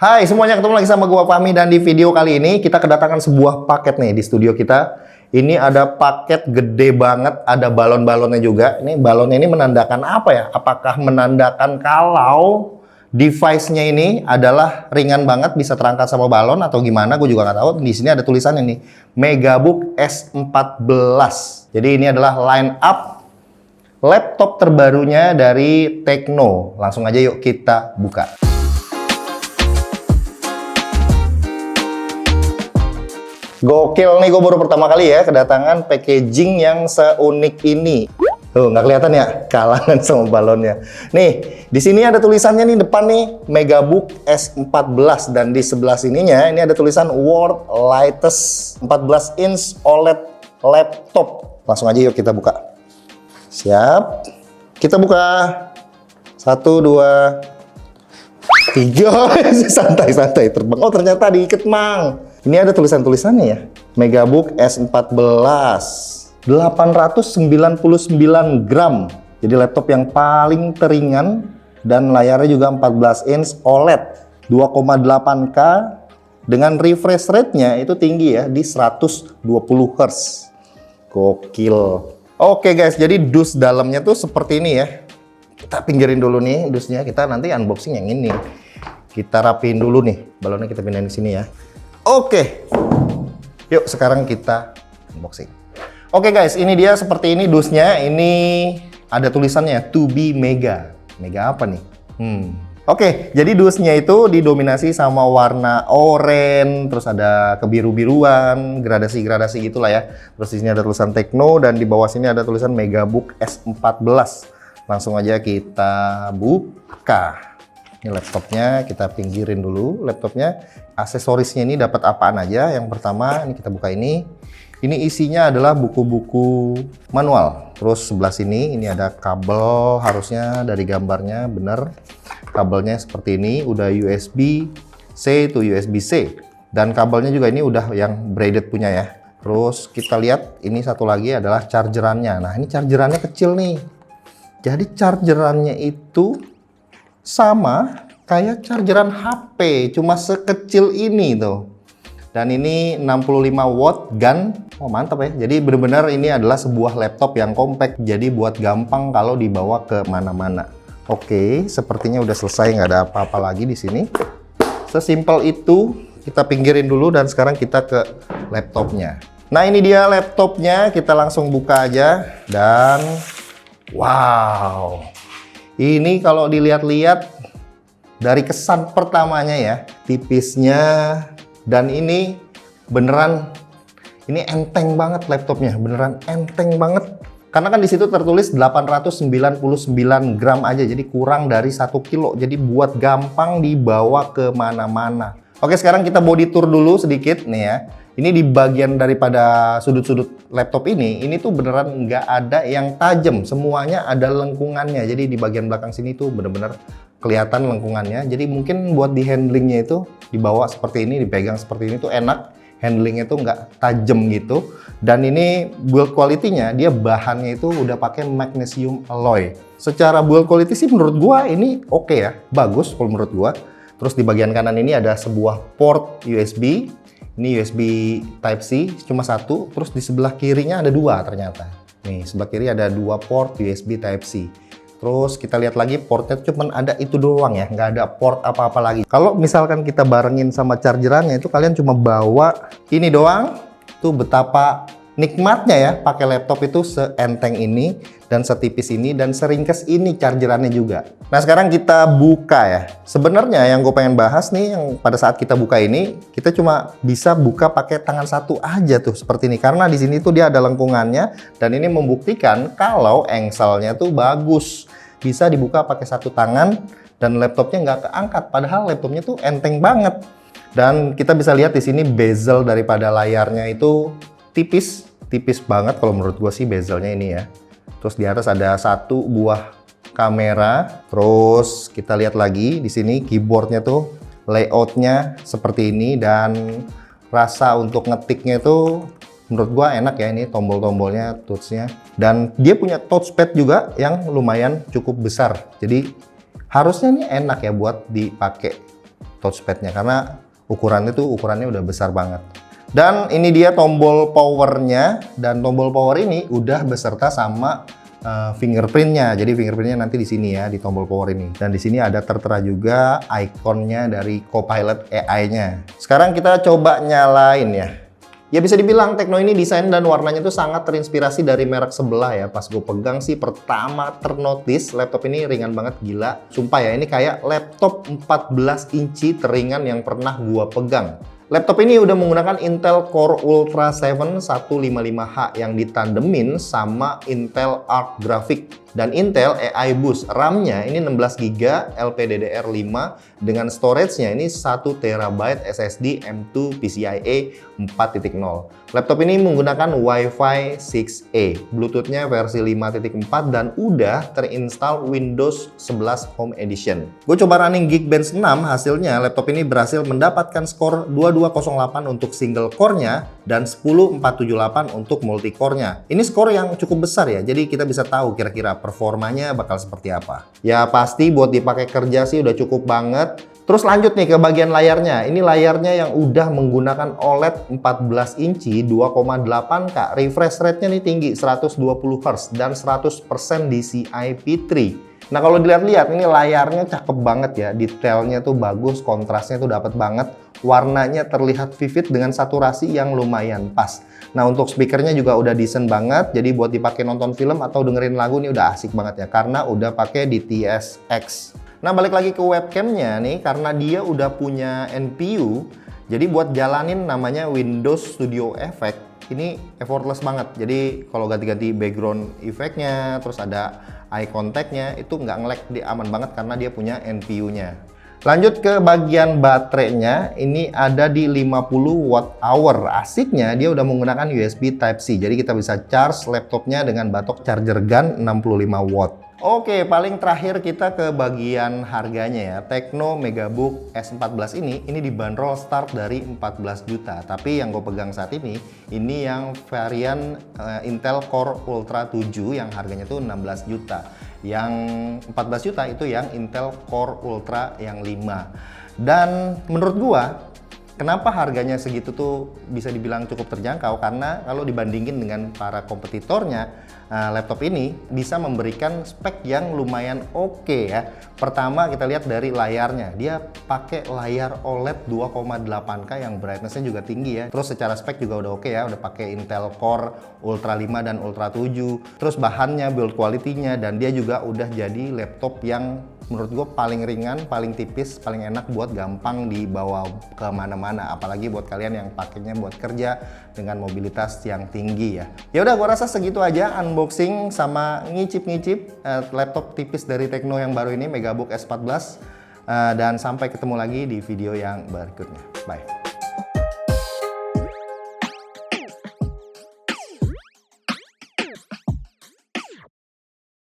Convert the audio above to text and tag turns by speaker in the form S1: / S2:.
S1: Hai semuanya, ketemu lagi sama gua Fahmi dan di video kali ini kita kedatangan sebuah paket nih di studio kita. Ini ada paket gede banget, ada balon-balonnya juga. Ini balonnya ini menandakan apa ya? Apakah menandakan kalau device-nya ini adalah ringan banget, bisa terangkat sama balon atau gimana? Gue juga nggak tahu. Di sini ada tulisannya nih, Megabook S14. Jadi ini adalah line up laptop terbarunya dari Tecno. Langsung aja yuk kita buka. Gokil nih, gue baru pertama kali ya kedatangan packaging yang seunik ini. Tuh, nggak kelihatan ya kalangan sama balonnya. Nih, di sini ada tulisannya nih depan nih, Megabook S14, dan di sebelah sininya ini ada tulisan World Lightest 14 inch OLED laptop. Langsung aja yuk kita buka. Siap. Kita buka. 1, 2, 3. Santai-santai terbang. Oh, ternyata diikat, Mang. Ini ada tulisan-tulisannya ya. Megabook S14 899 gram. Jadi laptop yang paling teringan dan layarnya juga 14 inch OLED 2,8K dengan refresh rate-nya itu tinggi ya, di 120 Hz. Gokil. Oke guys, jadi dus dalamnya tuh seperti ini ya. Kita pinggirin dulu nih dusnya, kita nanti unboxing yang ini. Kita rapiin dulu nih, balonnya kita pindahin ke sini ya. Oke, yuk sekarang kita unboxing. Oke guys, ini dia seperti ini dusnya. Ini ada tulisannya To Be Mega. Mega apa nih? Oke, jadi dusnya itu didominasi sama warna oranye, terus ada kebiru-biruan, gradasi-gradasi gitulah ya. Terus di sini ada tulisan Tecno dan di bawah sini ada tulisan Megabook S14. Langsung aja kita buka. Ini laptopnya, kita pinggirin dulu laptopnya. Aksesorisnya ini dapat apaan aja? Yang pertama, ini kita buka ini. Ini isinya adalah buku-buku manual. Terus sebelah sini, ini ada kabel, harusnya dari gambarnya bener. Kabelnya seperti ini, udah USB-C to USB-C. Dan kabelnya juga ini udah yang braided punya ya. Terus kita lihat, ini satu lagi adalah chargerannya. Nah, ini chargerannya kecil nih. Jadi chargerannya itu sama kayak chargeran HP, cuma sekecil ini tuh. Dan ini 65 watt GAN. Oh mantap ya. Jadi benar-benar ini adalah sebuah laptop yang compact. Jadi buat gampang kalau dibawa ke mana-mana. Oke, sepertinya udah selesai, nggak ada apa-apa lagi di sini. Sesimpel itu. Kita pinggirin dulu dan sekarang kita ke laptopnya. Nah ini dia laptopnya. Kita langsung buka aja dan wow. Ini kalau dilihat-lihat dari kesan pertamanya ya, tipisnya, dan ini beneran, ini enteng banget laptopnya, beneran enteng banget. Karena kan di situ tertulis 899 gram aja, jadi kurang dari 1 kilo. Jadi buat gampang dibawa ke mana-mana. Oke, sekarang kita body tour dulu sedikit nih ya. Ini di bagian daripada sudut-sudut laptop ini tuh beneran nggak ada yang tajam, semuanya ada lengkungannya. Jadi di bagian belakang sini tuh bener-bener kelihatan lengkungannya. Jadi mungkin buat di handlingnya itu dibawa seperti ini, dipegang seperti ini tuh enak. Handlingnya tuh nggak tajam gitu. Dan ini build quality-nya, dia bahannya itu udah pakai magnesium alloy. Secara build quality sih menurut gua ini oke ya, bagus kalau menurut gua. Terus di bagian kanan ini ada sebuah port USB. Ini USB Type-C cuma satu, terus di sebelah kirinya ada dua ternyata. Nih, sebelah kiri ada dua port USB Type-C. Terus kita lihat lagi portnya cuma ada itu doang ya, nggak ada port apa-apa lagi. Kalau misalkan kita barengin sama chargerannya itu kalian cuma bawa ini doang, tuh betapa nikmatnya ya pakai laptop itu seenteng ini dan setipis ini dan seringkes ini chargerannya juga. Nah sekarang kita buka ya. Sebenarnya yang gue pengen bahas nih, yang pada saat kita buka ini kita cuma bisa buka pakai tangan satu aja tuh seperti ini, karena di sini tuh dia ada lengkungannya dan ini membuktikan kalau engselnya tuh bagus, bisa dibuka pakai satu tangan dan laptopnya nggak keangkat. Padahal laptopnya tuh enteng banget. Dan kita bisa lihat di sini bezel daripada layarnya itu tipis banget kalau menurut gue sih bezelnya ini ya. Terus di atas ada satu buah kamera. Terus kita lihat lagi di sini keyboardnya tuh layoutnya seperti ini dan rasa untuk ngetiknya itu menurut gue enak ya, ini tombol-tombolnya, touchnya. Dan dia punya touchpad juga yang lumayan cukup besar. Jadi harusnya ini enak ya buat dipakai. touchpadnya karena ukurannya udah besar banget. Dan ini dia tombol powernya, dan tombol power ini udah beserta sama fingerprintnya. Jadi fingerprintnya nanti di sini ya, di tombol power ini. Dan di sini ada tertera juga ikonnya dari Copilot AI-nya. Sekarang kita coba nyalain ya. Ya bisa dibilang Tecno ini desain dan warnanya tuh sangat terinspirasi dari merek sebelah ya. Pas gue pegang sih pertama ternotis laptop ini ringan banget, gila. Sumpah ya, ini kayak laptop 14 inci teringan yang pernah gue pegang. Laptop ini udah menggunakan Intel Core Ultra 7 155H yang ditandemin sama Intel Arc Graphics dan Intel AI Boost. RAM-nya ini 16GB LPDDR5 dengan storage-nya ini 1TB SSD M2 PCIe 4.0. Laptop ini menggunakan Wi-Fi 6E, Bluetooth-nya versi 5.4 dan udah terinstall Windows 11 Home Edition. Gue coba running Geekbench 6, hasilnya laptop ini berhasil mendapatkan skor 2208 untuk single core-nya dan 10478 untuk multi core-nya. Ini skor yang cukup besar ya, jadi kita bisa tahu kira-kira performanya bakal seperti apa. Ya pasti buat dipakai kerja sih udah cukup banget. Terus lanjut nih ke bagian layarnya. Ini layarnya yang udah menggunakan OLED 14 inci 2,8K. Refresh rate-nya nih tinggi 120 Hz dan 100% DCI-P3. Nah kalau dilihat-lihat ini layarnya cakep banget ya. Detailnya tuh bagus, kontrasnya tuh dapat banget. Warnanya terlihat vivid dengan saturasi yang lumayan pas. Nah untuk speakernya juga udah decent banget. Jadi buat dipakai nonton film atau dengerin lagu ini udah asik banget ya. Karena udah pakai DTS-X. Nah balik lagi ke webcamnya nih, karena dia udah punya NPU, jadi buat jalanin namanya Windows Studio Effect ini effortless banget. Jadi kalau ganti-ganti background effect-nya, terus ada eye contact-nya, itu nggak nge-lag, dia aman banget karena dia punya NPU-nya. Lanjut ke bagian baterainya, ini ada di 50 Wh. Asiknya dia udah menggunakan USB Type-C, jadi kita bisa charge laptopnya dengan batok charger gun 65 watt. Oke, paling terakhir kita ke bagian harganya ya. Tecno Megabook S14 ini dibanderol start dari 14 juta. Tapi yang gue pegang saat ini yang varian Intel Core Ultra 7 yang harganya tuh 16 juta. Yang 14 juta itu yang Intel Core Ultra yang 5. Dan menurut gua kenapa harganya segitu tuh bisa dibilang cukup terjangkau, karena kalau dibandingin dengan para kompetitornya, laptop ini bisa memberikan spek yang lumayan oke ya. Pertama kita lihat dari layarnya, dia pakai layar OLED 2,8K yang brightness-nya juga tinggi ya. Terus secara spek juga udah oke ya, udah pakai Intel Core Ultra 5 dan Ultra 7. Terus bahannya, build quality-nya, dan dia juga udah jadi laptop yang menurut gue paling ringan, paling tipis, paling enak buat gampang dibawa kemana-mana. Apalagi buat kalian yang pakainya buat kerja dengan mobilitas yang tinggi ya. Ya udah, gue rasa segitu aja unboxing sama ngicip-ngicip laptop tipis dari Tecno yang baru ini, Megabook S14. Dan sampai ketemu lagi di video yang berikutnya. Bye.